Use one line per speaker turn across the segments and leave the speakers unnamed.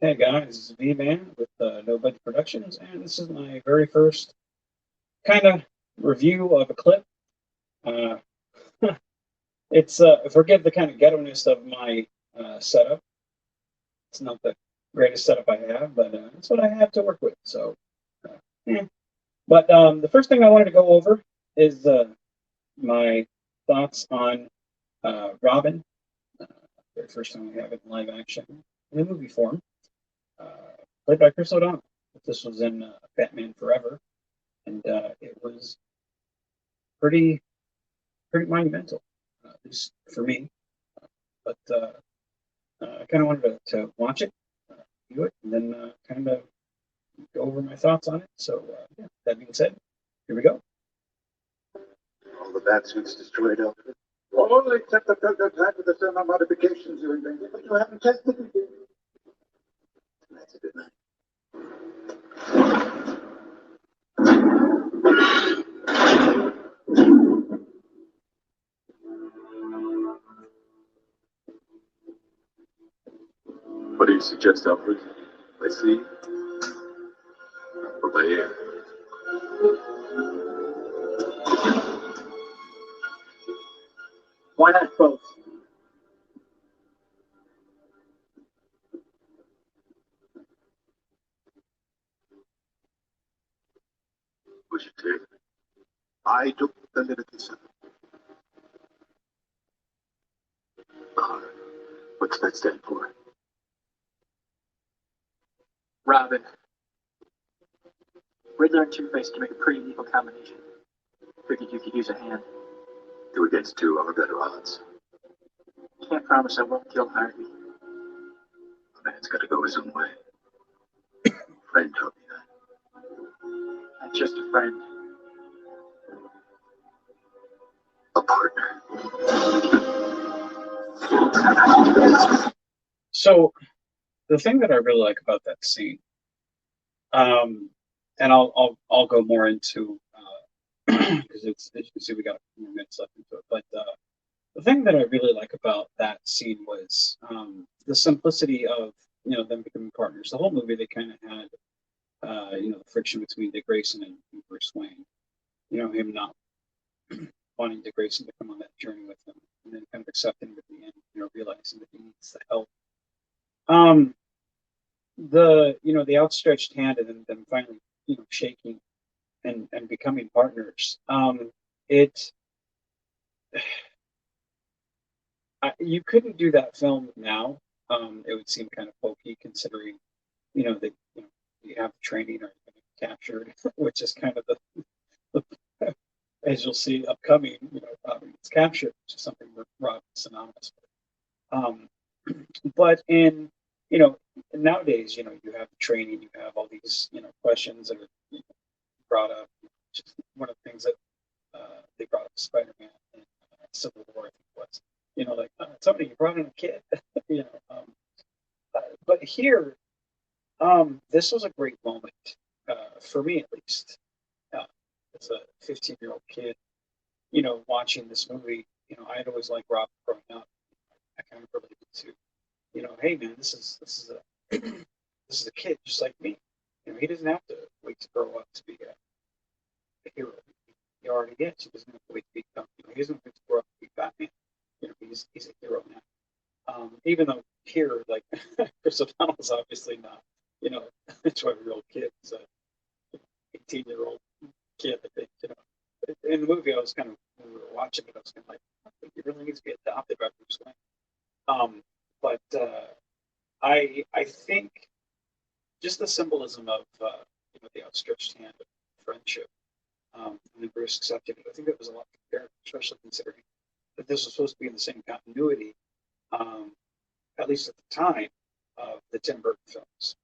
Hey guys, this is Vman with No Budget Productions, and this is my very first kind of review of a clip. Uh, it's forgive the kind of ghetto-ness of my setup. It's not the greatest setup I have, but it's what I have to work with. So, uh, eh. But the first thing I wanted to go over is my thoughts on Robin. Uh, very first time we have it in live action in the movie form, uh, played by Chris O'Donnell. This was in Batman Forever, and it was pretty pretty monumental, at least for me. But I kind of wanted to watch it, view it, and then kind of go over my thoughts on it. So yeah, that being said, here we go.
All the bat suits destroyed, Alfred? All except the prototype with the thermal modifications you invented, but you haven't tested it yet. That's a good night.
What do you suggest, Alfred? By sea or by air?
Why not both?
What's your take?
I took the liberty, sir.
What's that stand for?
Robin. Riddler and Two-Face can make a pretty lethal combination. Figured you could use a hand.
2 against 2 are better odds.
Can't promise I won't kill Harvey.
A man's got to go his own way. A friend told me that.
Not just a friend.
A partner.
So the thing that I really like about that scene, and I'll go more into because it's as you can see we got a few more minutes left into it, but the thing that I really like about that scene was the simplicity of them becoming partners. The whole movie they kind of had the friction between Dick Grayson and Bruce Wayne. Him not wanting Dick Grayson to come on that journey with him, and then kind of accepting him at the end. Realizing that he needs the help. Um, the outstretched hand, and then them finally shaking and becoming partners. It you couldn't do that film now. It would seem kind of hokey considering that you have training or captured, which is kind of the as you'll see upcoming. Robin gets captured, which is something we're Robin synonymous with. But in nowadays, you have training, you have all these questions that are brought up. Just one of the things that they brought up Spider-Man in Civil War, I think it was. Like somebody you brought in a kid. you know. But here, this was a great moment for me, at least, uh, as a 15-year-old kid. Watching this movie. I'd always liked Robin growing up. I kind of related to, hey man, this is a this is a kid just like me. He doesn't have to wait to grow up to be a hero. He already is. He doesn't have to wait to become. He doesn't have to grow up to be Batman. He's a hero now. Even though here, like Chris O'Donnell is obviously not, a 12-year-old kid. He's a 18-year-old kid. I think. In the movie, I was kind of when we were watching it, I was kind of like, I think he really needs to be adopted by Bruce Wayne. But I think just the symbolism of the outstretched hand of friendship, and then Bruce accepted it. I think that was a lot for character, especially considering that this was supposed to be in the same continuity, at least at the time of the Tim Burton films.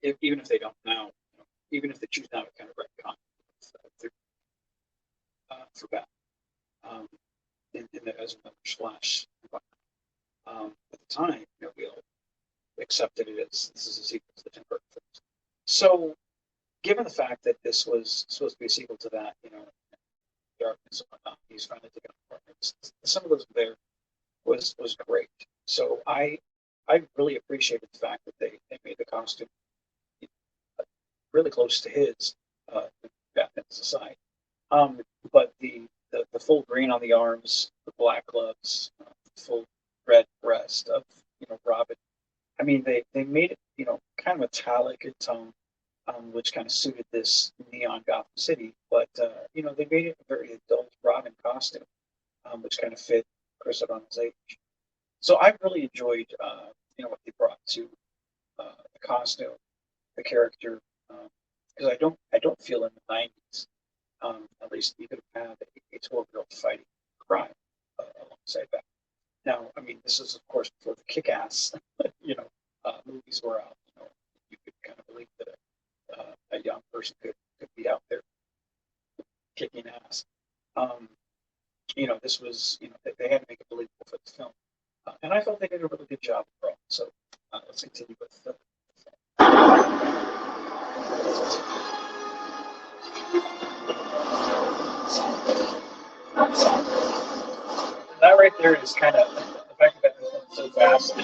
Even if they don't now, even if they choose now to kind of retcon for Batman, as another splash. At the time, we all accepted it as this is a sequel to the Tim Burton films. So, given the fact that this was supposed to be a sequel to that, darkness and whatnot, he's finally taken a partner. The symbolism there was great. So I I really appreciated the fact that they made the costume really close to his, Batman's aside. Um, but the full green on the arms, the black gloves, full red breast of Robin. I mean, they made it kind of metallic in tone, which kind of suited this neon Gotham City. But they made it a very adult Robin costume, which kind of fit Chris O'Donnell's age. So I really enjoyed what they brought to the costume, the character, because I don't feel in the '90s, at least you could have had a 12-year-old fighting crime alongside that. Now, I mean, this is of course before the kick-ass movies were out. You could kind of believe that a young person could be out there kicking ass. Um, this was they had to make it believable for the film, and I felt they did a really good job overall. So let's continue with the that right there is kind of the fact that it's so fast.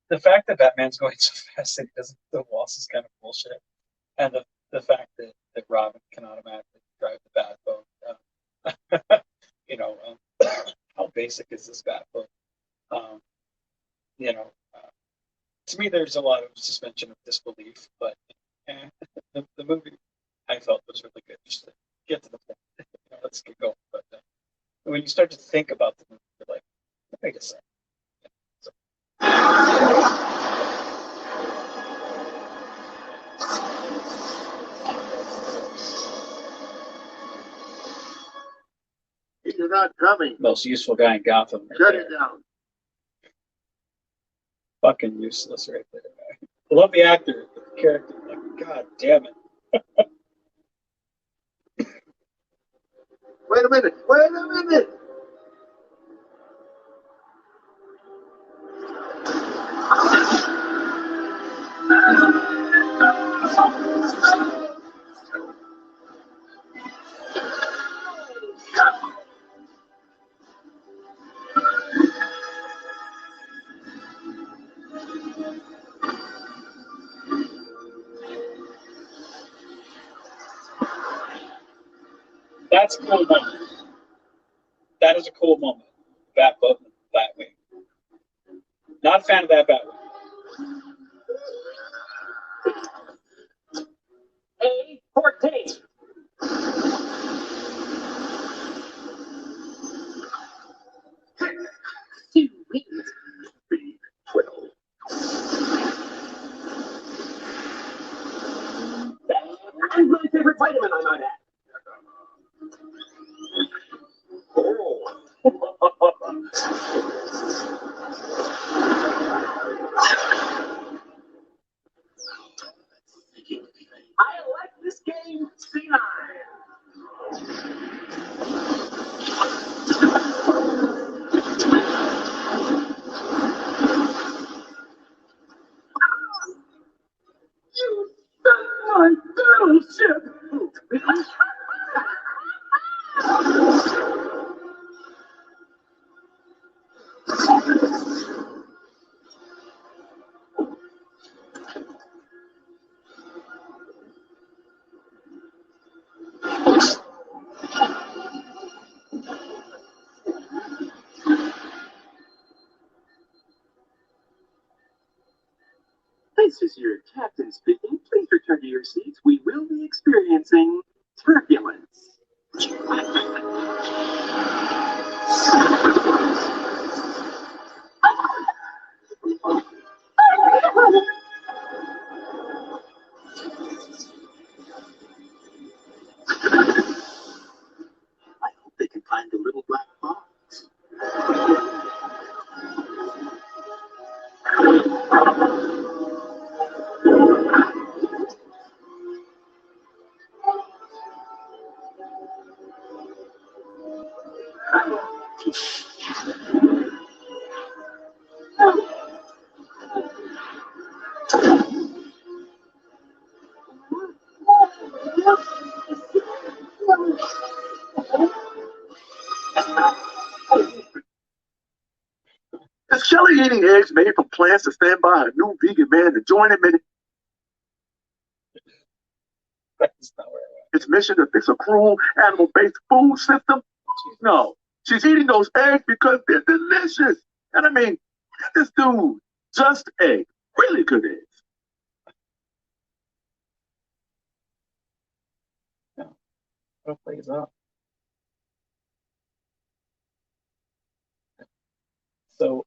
The fact that Batman's going so fast that he doesn't hit the walls is kind of bullshit, and the fact that Robin can automatically drive the Batboat. How basic is this Batboat? Um, you know, uh, to me, there's a lot of suspension of disbelief, but the movie I felt was really good. Just to get to the point, let's get going. But when you start to think about the movie, you're like, wait a second. So,
He's not coming.
most useful guy in Gotham. Right
Shut
there.
it down.
Fucking useless right there. I love the actor, but the character, like, god damn it.
Wait a minute. Wait a minute.
That's a cool moment. That is a cool moment. Batboat and Batwing. Not a fan of that Batwing.
A14. Two weeks.
B12.
And my favorite vitamin, I might add. I like this game, C9. You stole my battleship! This is your captain speaking. Please return to your seats. We will be experiencing turbulence. I hope they can find the little black box.
eating eggs made from plants to stand by a new vegan man to join him in
That's not where I
his mission to fix a cruel animal-based food system?
went.
No. She's eating those eggs because they're delicious. And I mean, this dude, just eggs, really good eggs.
Yeah, what plays out. So,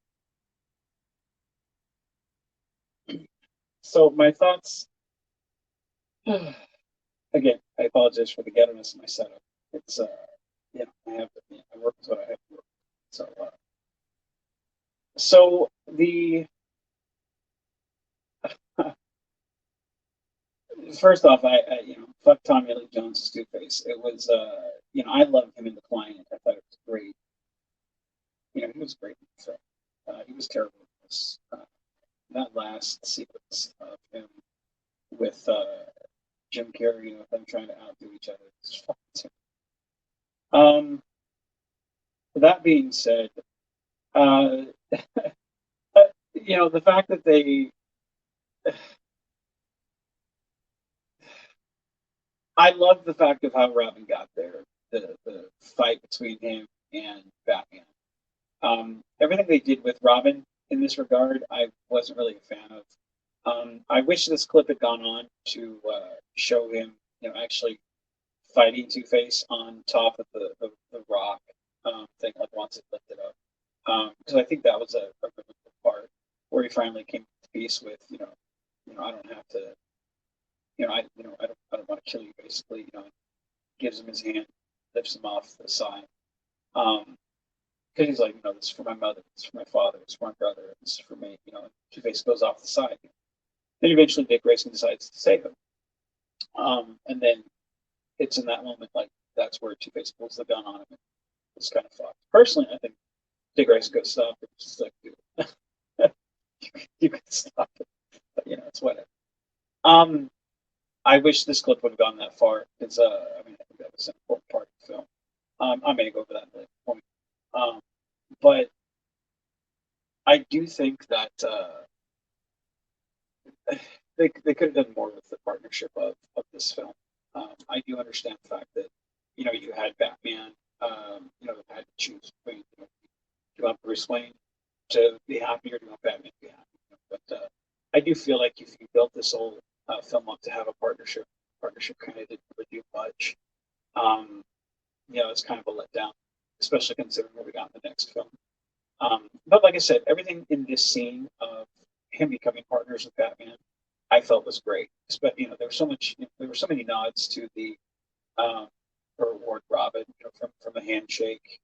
so my thoughts. Again, I apologize for the ghettoness in my setup. It's I have to, I work with what I have to work. So, so the first off, fuck Tommy Lee Jones' Two Face. It was, I loved him in The Client. I thought it was great. He was great in the film. He was terrible in this. That last sequence of him with Jim Carrey, them trying to outdo each other. It's fucking terrible. That being said, uh, the fact that I love the fact of how Robin got there, the fight between him and Batman. Everything they did with Robin in this regard, I wasn't really a fan of. I wish this clip had gone on to show him, actually fighting Two Face on top of the rock thing, like once it lifted up. Because I think that was a really good part where he finally came to peace with, I don't have to, I don't want to kill you. Basically, gives him his hand, lifts him off the side. Because he's like, this is for my mother, this is for my father, this is for my brother, this is for me. Two Face goes off the side. Then eventually Dick Grayson decides to save him. And then it's in that moment, like, that's where Two Face pulls the gun on him. And it's kind of fucked. Personally, I think Dick Grayson could stop it. It's just like, dude, you could stop it. But, it's whatever. I wish this clip would have gone that far because, I think that was an important part of the film. I may go over that later point. But I do think that they could have done more with the partnership of this film. I do understand the fact that you had Batman, had to choose between do you want Bruce Wayne to be happy or do you want Batman to be happy? But I do feel like if you built this whole film up to have a partnership kind of didn't really do much. It's kind of a letdown, especially considering what we got in the next film. But like I said, everything in this scene of him becoming partners with Batman, I felt was great. But there was there were so many nods to the reward Robin, from the handshake,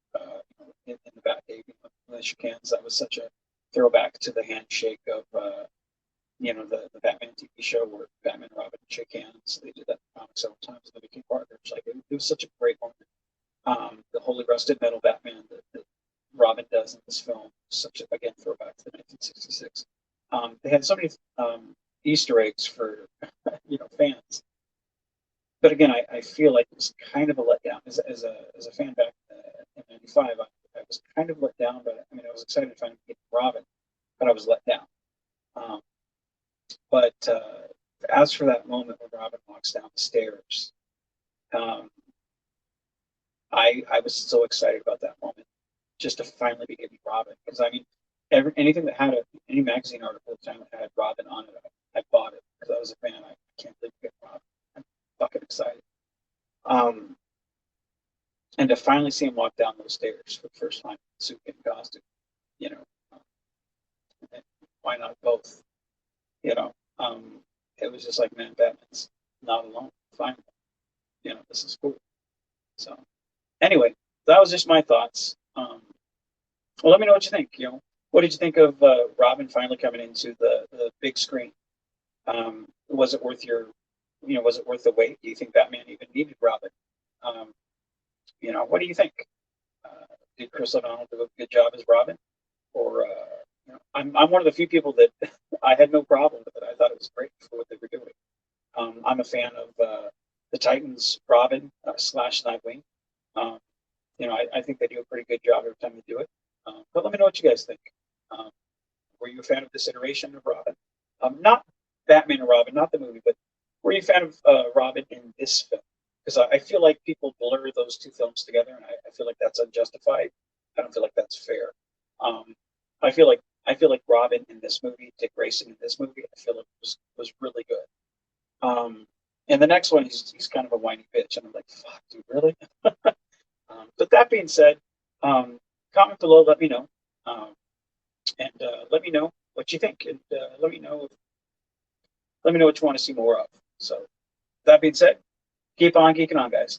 in the Batcave, when they shook hands. That was such a throwback to the handshake of the Batman TV show where Batman and Robin shake hands. They did that in the comics several times and they became partners. Like it was such a great moment. The Holy Rusted Metal Batman that Robin does in this film, such a, again, throwback to the 1966. They had so many Easter eggs for fans, but again, I feel like it was kind of a letdown as a fan back in '95. I was kind of let down, but I was excited to finally get Robin, but I was let down. But as for that moment when Robin walks down the stairs, I was so excited about that moment, just to finally be getting Robin. Because anything that had any magazine article at the time that had Robin on it, I bought it because I was a fan. I can't believe we get Robin. I'm fucking excited. And to finally see him walk down those stairs for the first time in suit and costume, why not both? It was just like, man, Batman's not alone. Finally, this is cool. So, anyway, that was just my thoughts. Well, let me know what you think. What did you think of Robin finally coming into the big screen? Was it worth was it worth the wait? Do you think Batman even needed Robin? What do you think? Did Chris O'Donnell do a good job as Robin? Or I'm one of the few people that I had no problem with it. I thought it was great for what they were doing. I'm a fan of the Titans Robin / Nightwing. I think they do a pretty good job every time they do it. But let me know what you guys think. Were you a fan of this iteration of Robin? Not Batman and Robin, not the movie, but were you a fan of Robin in this film? Because I feel like people blur those two films together, and I feel like that's unjustified. I don't feel like that's fair. Um, I feel like Robin in this movie, Dick Grayson in this movie, I feel like was really good. And the next one, he's kind of a whiny bitch, and I'm like, fuck, dude, really? But that being said, comment below, and let me know what you think, and let me know what you want to see more of. So that being said, keep on geeking on, guys.